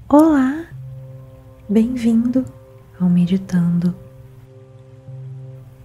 Olá, bem-vindo ao Meditando.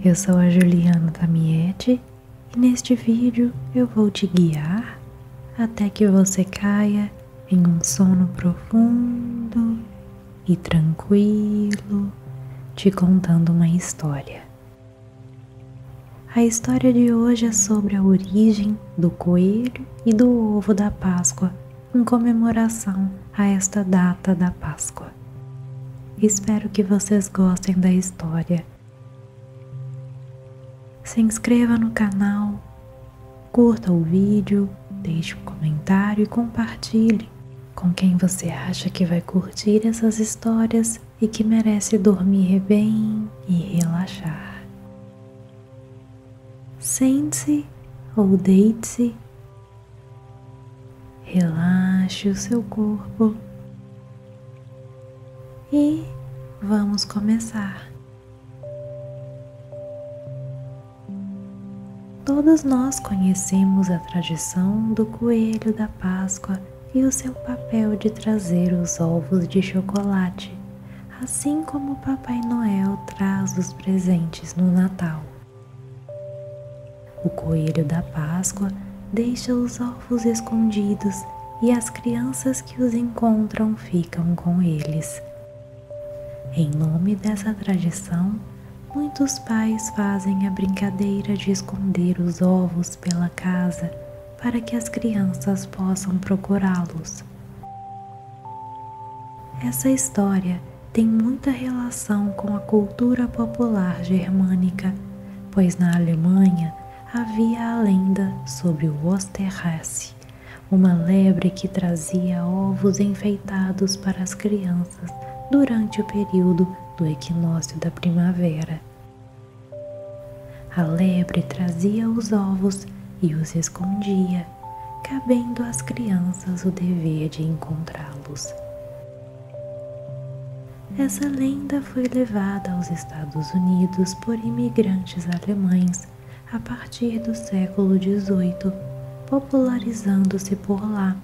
Eu sou a Juliana Tamietti e neste vídeo eu vou te guiar até que você caia em um sono profundo e tranquilo, te contando uma história. A história de hoje é sobre a origem do coelho e do ovo da Páscoa, em comemoração a esta data da Páscoa. Espero que vocês gostem da história. Se inscreva no canal, curta o vídeo, deixe um comentário e compartilhe com quem você acha que vai curtir essas histórias e que merece dormir bem e relaxar. Sente-se ou deite-se. Relaxe o seu corpo e vamos começar. Todos nós conhecemos a tradição do coelho da Páscoa e o seu papel de trazer os ovos de chocolate, assim como o Papai Noel traz os presentes no Natal. O coelho da Páscoa deixa os ovos escondidos e as crianças que os encontram ficam com eles. Em nome dessa tradição, muitos pais fazem a brincadeira de esconder os ovos pela casa para que as crianças possam procurá-los. Essa história tem muita relação com a cultura popular germânica, pois na Alemanha havia a lenda sobre o Osterhase, uma lebre que trazia ovos enfeitados para as crianças durante o período do equinócio da primavera. A lebre trazia os ovos e os escondia, cabendo às crianças o dever de encontrá-los. Essa lenda foi levada aos Estados Unidos por imigrantes alemães a partir do século XVIII, popularizando-se por lá.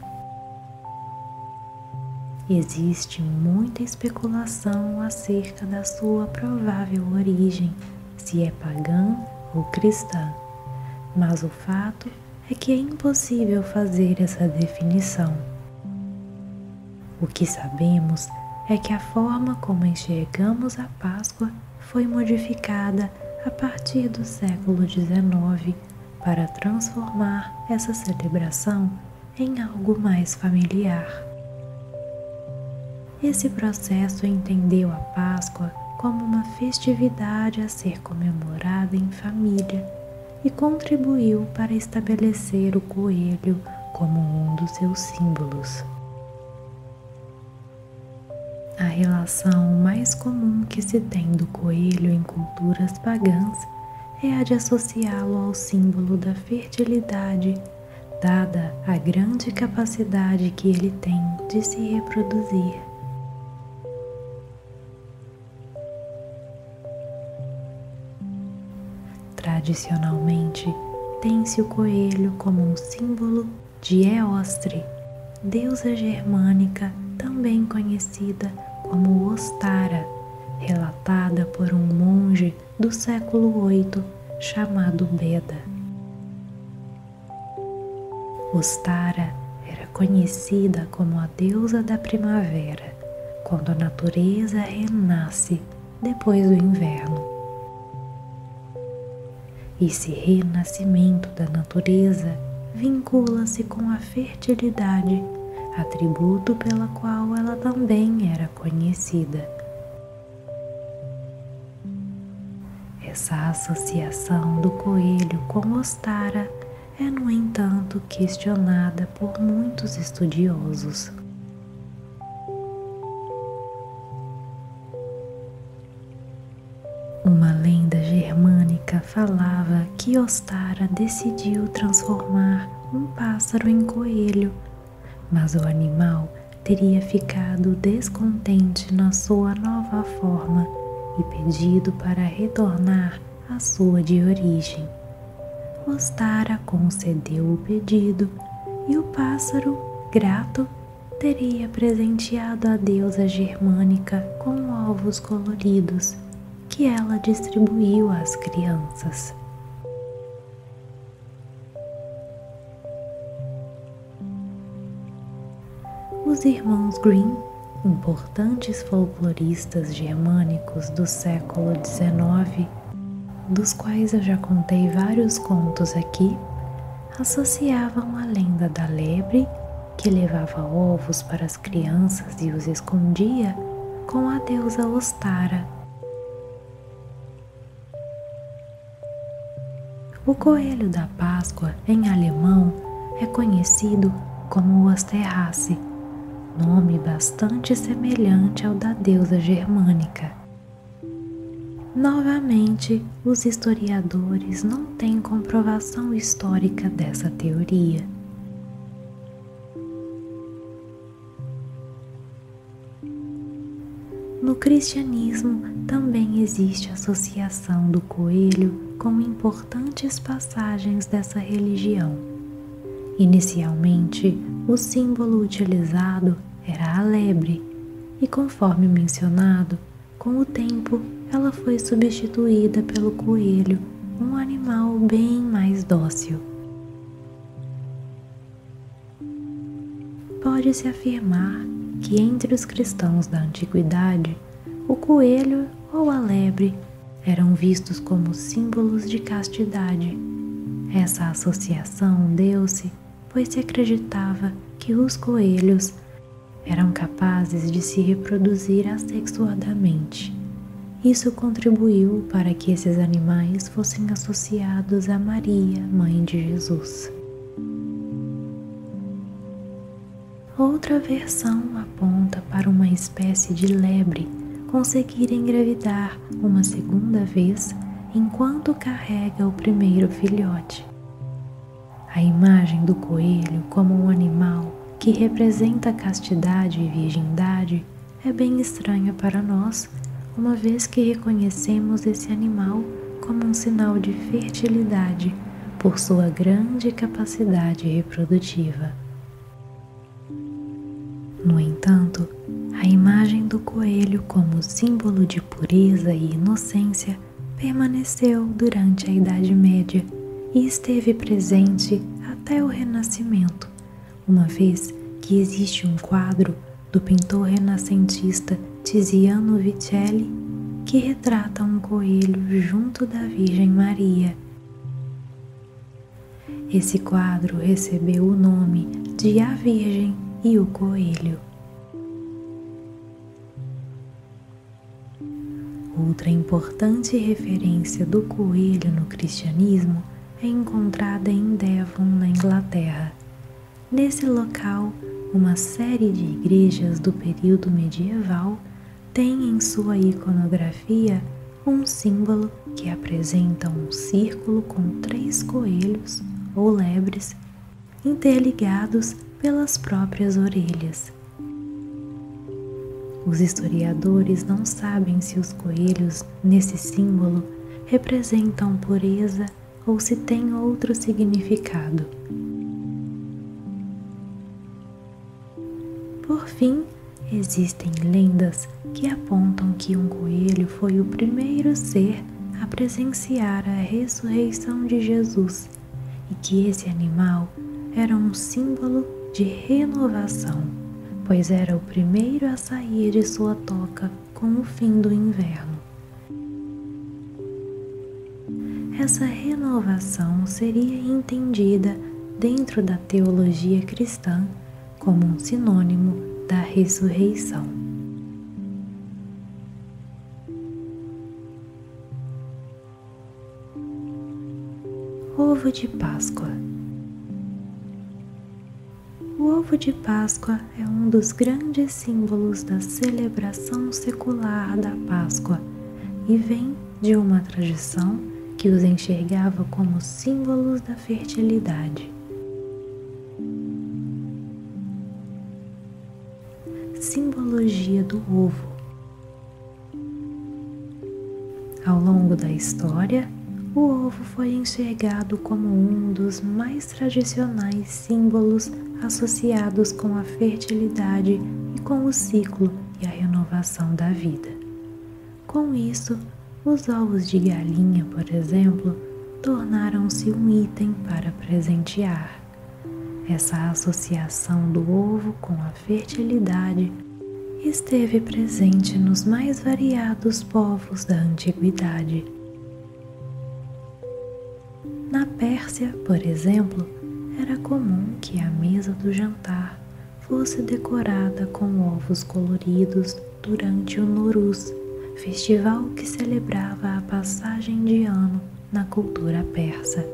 Existe muita especulação acerca da sua provável origem, se é pagã ou cristã, mas o fato é que é impossível fazer essa definição. O que sabemos é que a forma como enxergamos a Páscoa foi modificada a partir do século XIX para transformar essa celebração em algo mais familiar. Esse processo entendeu a Páscoa como uma festividade a ser comemorada em família e contribuiu para estabelecer o coelho como um dos seus símbolos. A relação mais comum que se tem do coelho em culturas pagãs é a de associá-lo ao símbolo da fertilidade, dada a grande capacidade que ele tem de se reproduzir. Tradicionalmente, tem-se o coelho como um símbolo de Eostre, deusa germânica também conhecida como Ostara, relatada por um monge do século VIII chamado Beda. Ostara era conhecida como a deusa da primavera, quando a natureza renasce depois do inverno. Esse renascimento da natureza vincula-se com a fertilidade, atributo pela qual ela também era conhecida. Essa associação do coelho com Ostara é, no entanto, questionada por muitos estudiosos. Uma lenda germânica falava que Ostara decidiu transformar um pássaro em coelho, mas o animal teria ficado descontente na sua nova forma e pedido para retornar à sua de origem. Ostara concedeu o pedido e o pássaro, grato, teria presenteado a deusa germânica com ovos coloridos que ela distribuiu às crianças. Os irmãos Grimm, importantes folcloristas germânicos do século XIX, dos quais eu já contei vários contos aqui, associavam a lenda da lebre, que levava ovos para as crianças e os escondia, com a deusa Ostara. O coelho da Páscoa, em alemão, é conhecido como Osterhase, nome bastante semelhante ao da deusa germânica. Novamente, os historiadores não têm comprovação histórica dessa teoria. No cristianismo também existe associação do coelho com importantes passagens dessa religião. Inicialmente, o símbolo utilizado era a lebre, e conforme mencionado, com o tempo ela foi substituída pelo coelho, um animal bem mais dócil. Pode-se afirmar que entre os cristãos da antiguidade, o coelho ou a lebre eram vistos como símbolos de castidade. Essa associação deu-se pois se acreditava que os coelhos eram capazes de se reproduzir assexuadamente. Isso contribuiu para que esses animais fossem associados a Maria, mãe de Jesus. Outra versão aponta para uma espécie de lebre conseguir engravidar uma segunda vez enquanto carrega o primeiro filhote. A imagem do coelho como um animal que representa castidade e virgindade é bem estranha para nós, uma vez que reconhecemos esse animal como um sinal de fertilidade por sua grande capacidade reprodutiva. No entanto, a imagem do coelho como símbolo de pureza e inocência permaneceu durante a Idade Média e esteve presente até o Renascimento, uma vez que existe um quadro do pintor renascentista Tiziano Vitelli que retrata um coelho junto da Virgem Maria. Esse quadro recebeu o nome de A Virgem e o Coelho. Outra importante referência do coelho no cristianismo é encontrada em Devon, na Inglaterra. Nesse local, uma série de igrejas do período medieval tem em sua iconografia um símbolo que apresenta um círculo com 3 coelhos ou lebres interligados pelas próprias orelhas. Os historiadores não sabem se os coelhos nesse símbolo representam pureza ou se tem outro significado. Por fim, existem lendas que apontam que um coelho foi o primeiro ser a presenciar a ressurreição de Jesus e que esse animal era um símbolo de renovação, pois era o primeiro a sair de sua toca com o fim do inverno. Essa renovação seria entendida dentro da teologia cristã como um sinônimo da ressurreição. Ovo de Páscoa. O ovo de Páscoa é um dos grandes símbolos da celebração secular da Páscoa e vem de uma tradição que os enxergava como símbolos da fertilidade. Simbologia do ovo. Ao longo da história, o ovo foi enxergado como um dos mais tradicionais símbolos associados com a fertilidade e com o ciclo e a renovação da vida. Com isso, os ovos de galinha, por exemplo, tornaram-se um item para presentear. Essa associação do ovo com a fertilidade esteve presente nos mais variados povos da antiguidade. Na Pérsia, por exemplo, era comum que a mesa do jantar fosse decorada com ovos coloridos durante o Nowruz, festival que celebrava a passagem de ano na cultura persa.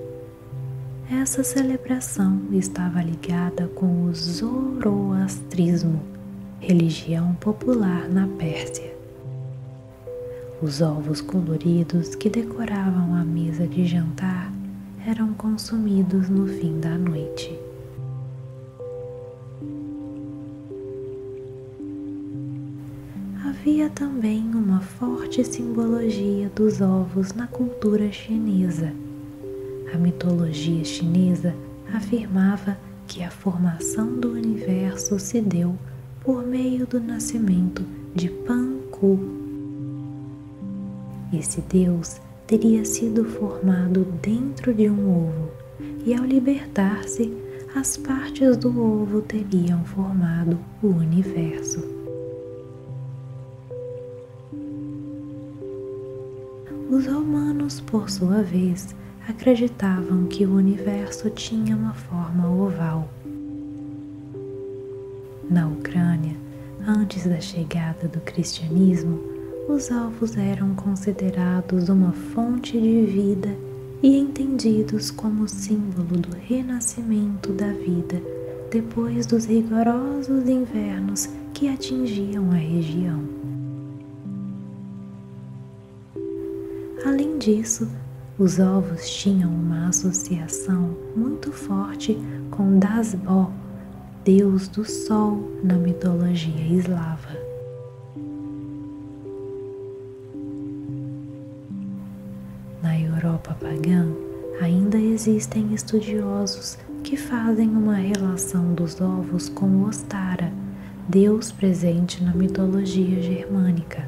Essa celebração estava ligada com o zoroastrismo, religião popular na Pérsia. Os ovos coloridos que decoravam a mesa de jantar eram consumidos no fim da noite. Havia também uma forte simbologia dos ovos na cultura chinesa. A mitologia chinesa afirmava que a formação do universo se deu por meio do nascimento de Pan-Ku. Esse deus teria sido formado dentro de um ovo e, ao libertar-se, as partes do ovo teriam formado o universo. Os romanos, por sua vez, acreditavam que o universo tinha uma forma oval. Na Ucrânia, antes da chegada do cristianismo, os ovos eram considerados uma fonte de vida e entendidos como símbolo do renascimento da vida depois dos rigorosos invernos que atingiam a região. Além disso, os ovos tinham uma associação muito forte com Dasbo, deus do sol na mitologia eslava. Na Europa pagã, ainda existem estudiosos que fazem uma relação dos ovos com Ostara, deus presente na mitologia germânica.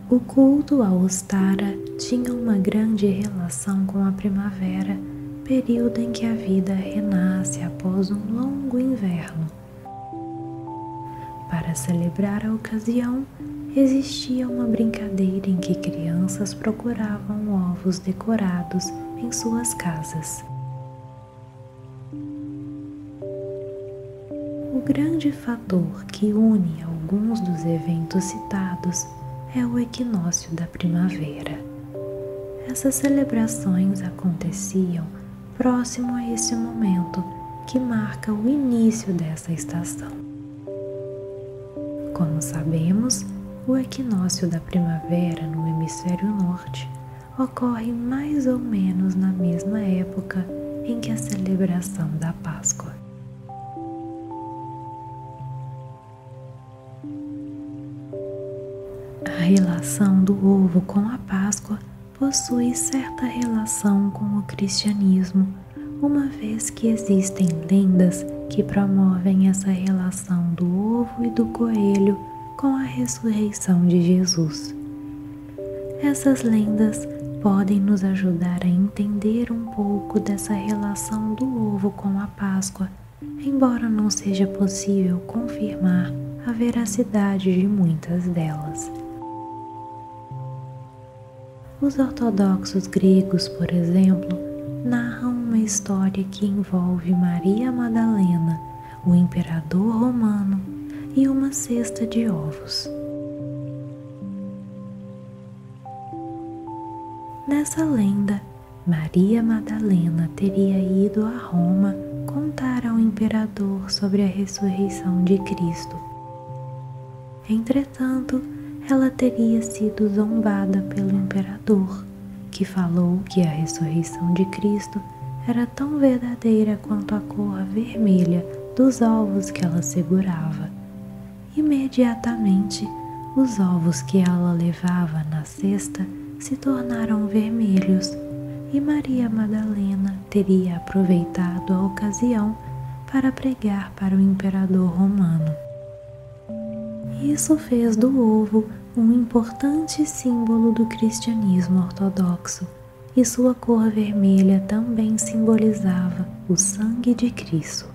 O culto a Ostara tinha uma grande relação com a primavera, período em que a vida renasce após um longo inverno. Para celebrar a ocasião, existia uma brincadeira em que crianças procuravam ovos decorados em suas casas. O grande fator que une alguns dos eventos citados é o equinócio da primavera. Essas celebrações aconteciam próximo a esse momento que marca o início dessa estação. Como sabemos, o equinócio da primavera no hemisfério norte ocorre mais ou menos na mesma época em que a celebração da Páscoa. A relação do ovo com a Páscoa possui certa relação com o cristianismo, uma vez que existem lendas que promovem essa relação do ovo e do coelho com a ressurreição de Jesus. Essas lendas podem nos ajudar a entender um pouco dessa relação do ovo com a Páscoa, embora não seja possível confirmar a veracidade de muitas delas. Os ortodoxos gregos, por exemplo, narram uma história que envolve Maria Madalena, o imperador romano e uma cesta de ovos. Nessa lenda, Maria Madalena teria ido a Roma contar ao imperador sobre a ressurreição de Cristo. Entretanto, ela teria sido zombada pelo imperador, que falou que a ressurreição de Cristo era tão verdadeira quanto a cor vermelha dos ovos que ela segurava. Imediatamente, Os ovos que ela levava na cesta se tornaram vermelhos e Maria Madalena teria aproveitado a ocasião para pregar para o imperador romano. Isso fez do ovo um importante símbolo do cristianismo ortodoxo, e sua cor vermelha também simbolizava o sangue de Cristo.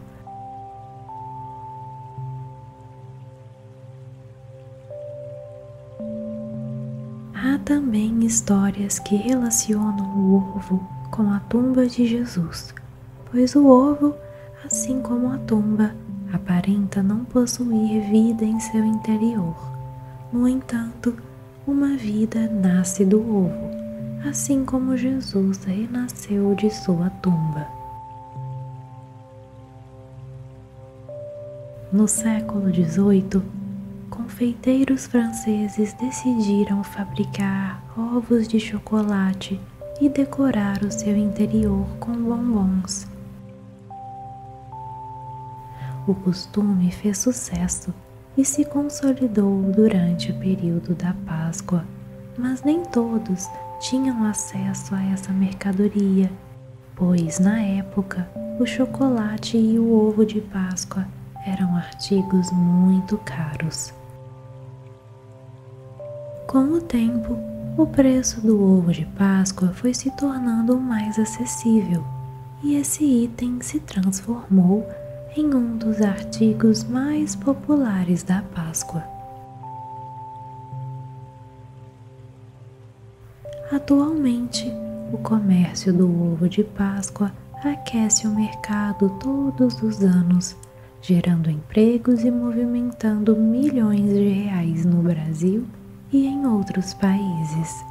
Há também histórias que relacionam o ovo com a tumba de Jesus, pois o ovo, assim como a tumba, aparenta não possuir vida em seu interior. No entanto, uma vida nasce do ovo, assim como Jesus renasceu de sua tumba. No século XVIII, confeiteiros franceses decidiram fabricar ovos de chocolate e decorar o seu interior com bombons. O costume fez sucesso e se consolidou durante o período da Páscoa, mas nem todos tinham acesso a essa mercadoria, pois na época o chocolate e o ovo de Páscoa eram artigos muito caros. Com o tempo, o preço do ovo de Páscoa foi se tornando mais acessível e esse item se transformou em um dos artigos mais populares da Páscoa. Atualmente, o comércio do ovo de Páscoa aquece o mercado todos os anos, gerando empregos e movimentando milhões de reais no Brasil e em outros países.